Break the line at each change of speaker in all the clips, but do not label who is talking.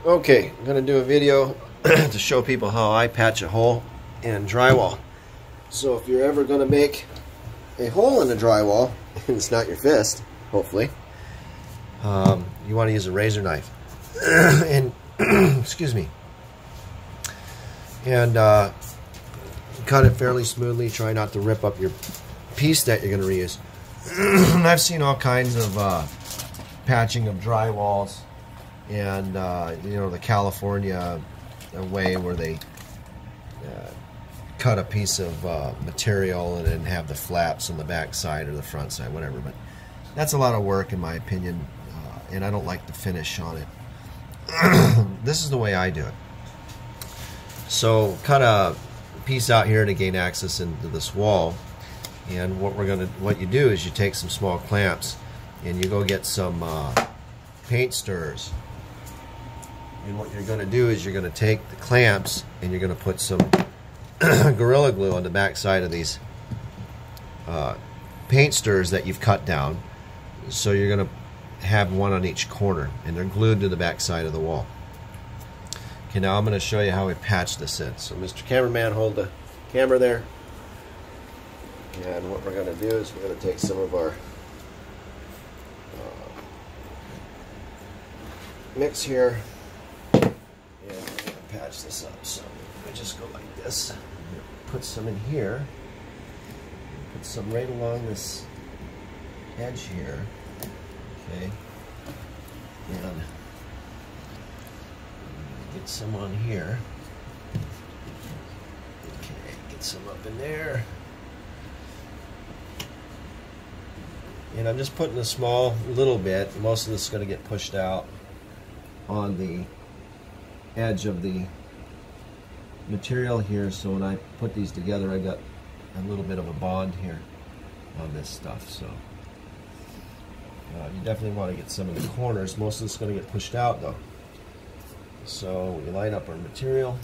Okay, I'm going to do a video to show people how I patch a hole in drywall. So if you're ever going to make a hole in the drywall, and it's not your fist, hopefully, you want to use a razor knife. And excuse me. And cut it fairly smoothly. Try not to rip up your piece that you're going to reuse. I've seen all kinds of patching of drywalls, and you know, the California way where they cut a piece of material and then have the flaps on the back side or the front side, whatever. But that's a lot of work in my opinion, and I don't like the finish on it. This is the way I do it. So cut a piece out here to gain access into this wall, and what you do is you take some small clamps and you go get some paint stirrers. And what you're going to do is you're going to take the clamps and you're going to put some Gorilla Glue on the back side of these paint stirrers that you've cut down. So you're going to have one on each corner, and they're glued to the back side of the wall. Okay, now I'm going to show you how we patch this in. So Mr. Cameraman, hold the camera there. And what we're going to do is we're going to take some of our mix here and we're going to patch this up. So I just go like this. Put some in here. Put some right along this edge here. Okay. And get some on here. Okay, get some up in there. And I'm just putting a small little bit. Most of this is going to get pushed out on the edge of the material here. So when I put these together, I got a little bit of a bond here on this stuff. So you definitely want to get some in the corners. Most of this is going to get pushed out though. So we line up our material,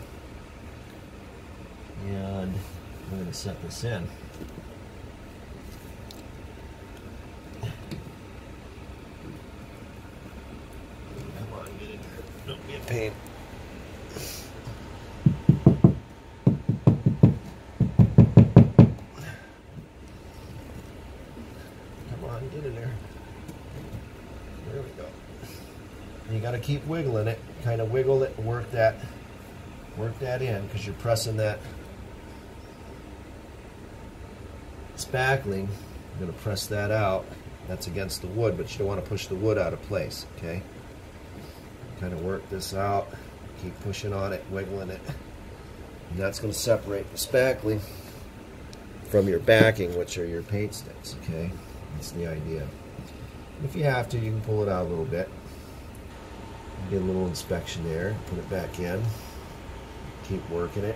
and we're going to set this in. Come on, get in there. Don't be a pain. Come on, get in there. There we go. And you got to keep wiggling it. Kind of wiggle it and work that in, because you're pressing that spackling. You're going to press that out. That's against the wood, but you don't want to push the wood out of place. Okay. Kind of work this out. Keep pushing on it, wiggling it. And that's going to separate the spackling from your backing, which are your paint sticks. Okay. That's the idea. If you have to, you can pull it out a little bit. Get a little inspection there, put it back in, keep working it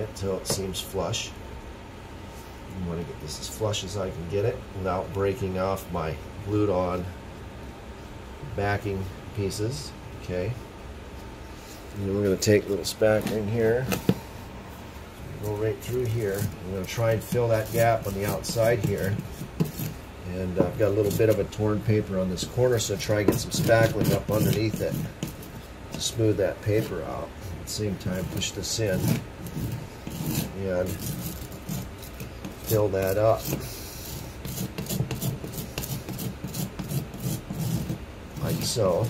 until it seems flush. I want to get this as flush as I can get it without breaking off my glued on backing pieces. Okay. And then we're going to take a little spackling here, go right through here. I'm going to try and fill that gap on the outside here. And I've got a little bit of a torn paper on this corner, so try and get some spackling up underneath it to smooth that paper out. At the same time, push this in and fill that up. Like so.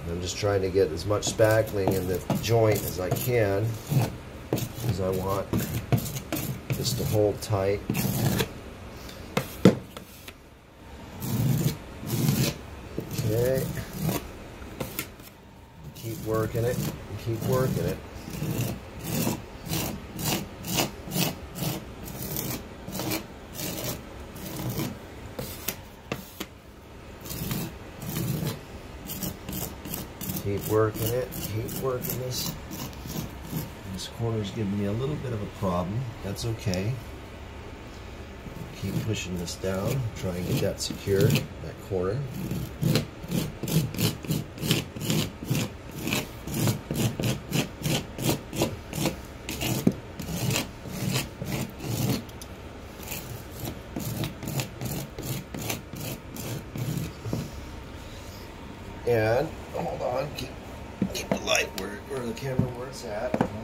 I'm just trying to get as much spackling in the joint as I can, because I want this to hold tight. Okay. Keep working it, keep working it. Keep working it, keep working this. This corner's giving me a little bit of a problem. That's okay. Keep pushing this down, try and get that secure, that corner. And hold on, keep the light where the camera where it's at. Hold on.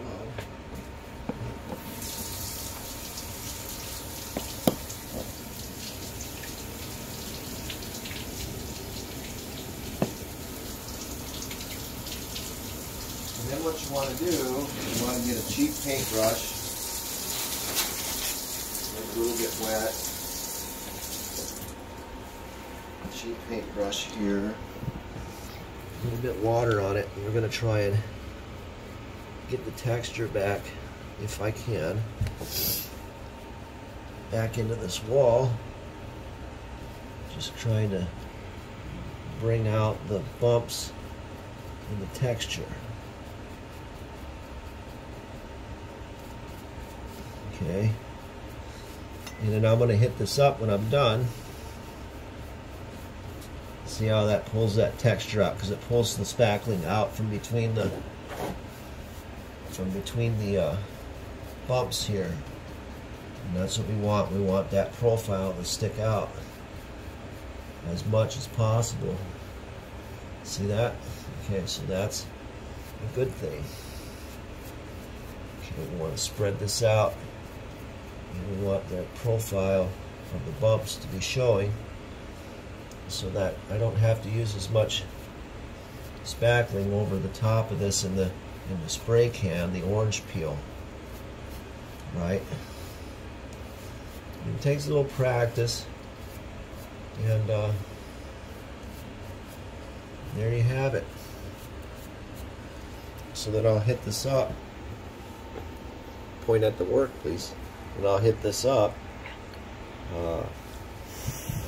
And then what you want to do, you want to get a cheap paintbrush. Let the glue get wet. Cheap paintbrush here. A little bit of water on it, and we're going to try and get the texture back, if I can, back into this wall. Just trying to bring out the bumps and the texture. Okay, and then I'm going to hit this up when I'm done. See how that pulls that texture out, because it pulls the spackling out from between the bumps here, and that's what we want. We want that profile to stick out as much as possible. See that? Okay, so that's a good thing. Okay, we want to spread this out, and we want that profile of the bumps to be showing, so that I don't have to use as much spackling over the top of this in the spray can, the orange peel, right? It takes a little practice, and there you have it. So then I'll hit this up. Point at the work, please. And I'll hit this up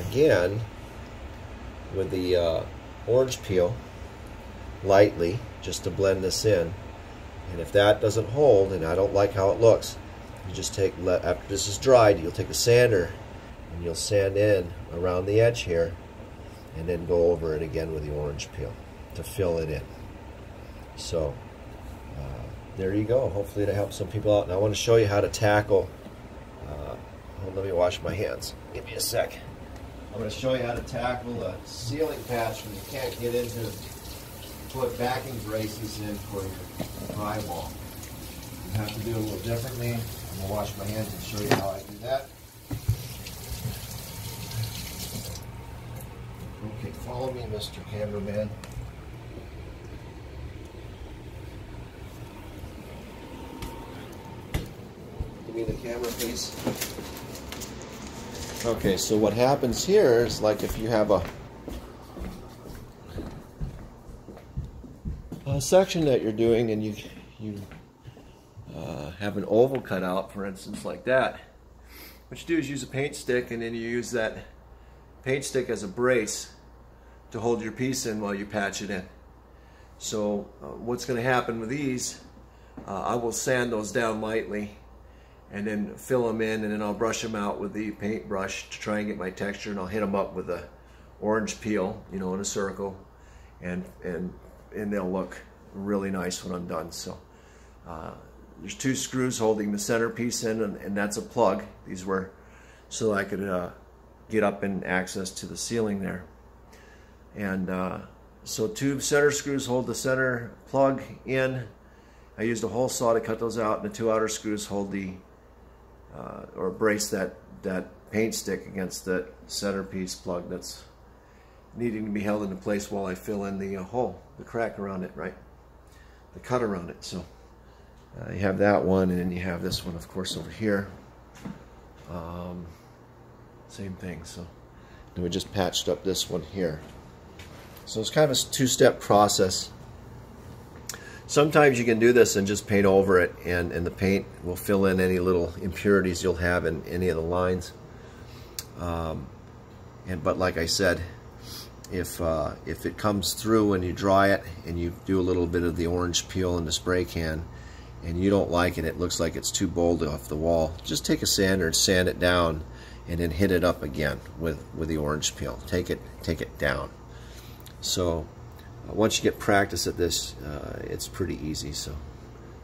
again with the orange peel lightly, just to blend this in. And if that doesn't hold and I don't like how it looks, you just take, after this is dried, you'll take a sander and you'll sand in around the edge here, and then go over it again with the orange peel to fill it in. So there you go. Hopefully to help some people out. And I want to show you how to tackle let me wash my hands. Give me a sec. I'm going to show you how to tackle the ceiling patch when you can't get into put backing braces in for your drywall. You have to do it a little differently. I'm going to wash my hands and show you how I do that. Okay, follow me, Mr. Cameraman. Give me the camera, please. Okay, so what happens here is, like, if you have a section that you're doing and you have an oval cut out, for instance, like that, what you do is use a paint stick, and then you use that paint stick as a brace to hold your piece in while you patch it in. So what's going to happen with these, I will sand those down lightly and then fill them in, and then I'll brush them out with the paintbrush to try and get my texture, and I'll hit them up with a orange peel, you know, in a circle, and they'll look really nice when I'm done. So there's 2 screws holding the centerpiece in, and that's a plug. These were so I could get up and access to the ceiling there. And so 2 center screws hold the center plug in. I used a hole saw to cut those out, and the 2 outer screws hold the or brace that paint stick against the centerpiece plug that's needing to be held into place while I fill in the hole, the crack around it, right? The cut around it. So you have that one, and then you have this one, of course, over here. Same thing. So then we just patched up this one here. So it's kind of a 2-step process. Sometimes you can do this and just paint over it, and the paint will fill in any little impurities you'll have in any of the lines. But like I said, if it comes through when you dry it and you do a little bit of the orange peel in the spray can, and you don't like it, it looks like it's too bold off the wall, just take a sander and sand it down, and then hit it up again with the orange peel. Take it down. So once you get practice at this, it's pretty easy. So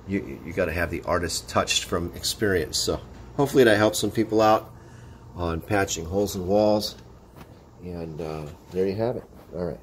you got to have the artist touched from experience. So hopefully that helps some people out on patching holes in walls. And there you have it. All right.